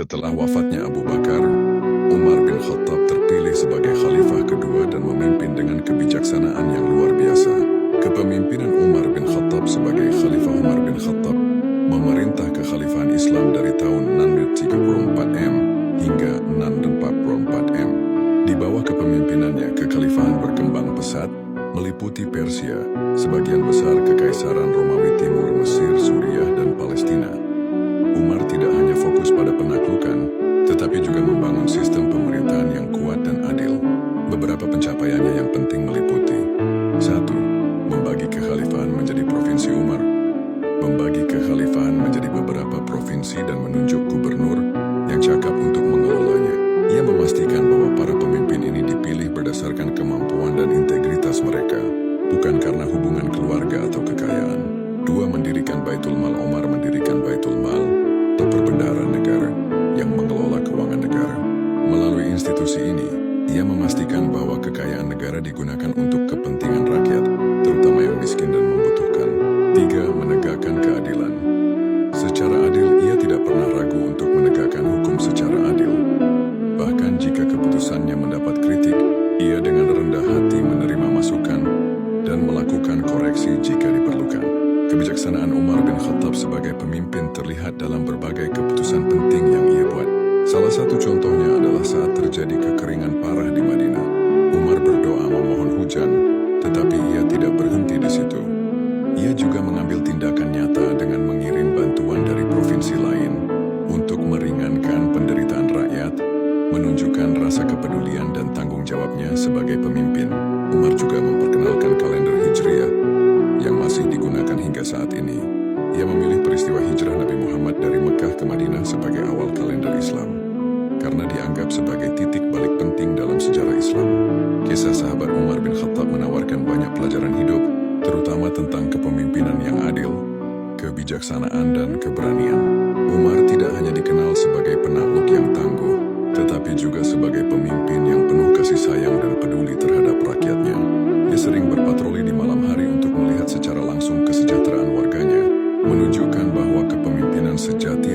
Setelah wafatnya Abu Bakar, Umar bin Khattab terpilih sebagai khalifah kedua dan memimpin dengan kebijaksanaan yang luar biasa. Kepemimpinan Umar bin Khattab sebagai Khalifah Umar bin Khattab memerintah kekhalifahan Islam dari tahun 634 M hingga 644 M. Di bawah kepemimpinannya, kekhalifahan berkembang pesat, meliputi Persia, sebagian besar Kekaisaran Romawi Timur, Mesir, Suriah, dan Palestina. Umar tidak hanya fokus pada penaklukan, tetapi juga membangun sistem pemerintahan yang kuat dan adil. Beberapa pencapaiannya yang penting meliputi: 1. Membagi kekhalifahan menjadi provinsi Umar. Membagi kekhalifahan menjadi beberapa provinsi dan menunjuk gubernur yang cakap untuk mengelolanya. Ia memastikan bahwa para pemimpin ini dipilih berdasarkan kemampuan dan integritas mereka, bukan karena hubungan keluarga atau kekayaan. 2. Mendirikan Baitul Mal. Umar mendirikan Baitul Mal atau perbendaharaan negara yang mengelola keuangan negara. Melalui institusi ini, ia memastikan bahwa kekayaan negara digunakan untuk kepentingan rakyat, terutama yang miskin dan membutuhkan. 3. Menegakkan keadilan. Secara adil, ia tidak pernah ragu untuk menegakkan hukum secara adil. Bahkan jika keputusannya mendapat kritik, ia dengan rendah hati menerima masukan dan melakukan koreksi jika diperlukan. Kebijaksanaan Umar bin Khattab sebagai pemimpin terlihat dalam berbagai keputusan penting yang ia buat. Salah satu contohnya adalah saat terjadi kekeringan parah di Madinah. Umar berdoa memohon hujan, tetapi ia tidak berhenti di situ. Ia juga mengambil tindakan nyata dengan mengirim bantuan dari provinsi lain untuk meringankan penderitaan rakyat, menunjukkan rasa kepedulian dan tanggung jawabnya sebagai pemimpin. Umar juga memperkenalkan kalender Hijriah yang masih digunakan hingga saat ini. Ia memilih peristiwa hijrah Nabi Muhammad dari Mekah ke Madinah sebagai awal kalender Islam, karena dianggap sebagai titik balik penting dalam sejarah Islam. Kisah sahabat Umar bin Khattab menawarkan banyak pelajaran hidup, terutama tentang kepemimpinan yang adil, kebijaksanaan, dan keberanian. Umar tidak hanya dikenal sebagai penakluk yang tangguh, tetapi juga sebagai pemimpin yang penuh kasih sayang dan peduli terhadap rakyatnya. Dia sering berpatroli di malam hari untuk melihat secara langsung kesejahteraan warganya, menunjukkan bahwa kepemimpinan sejati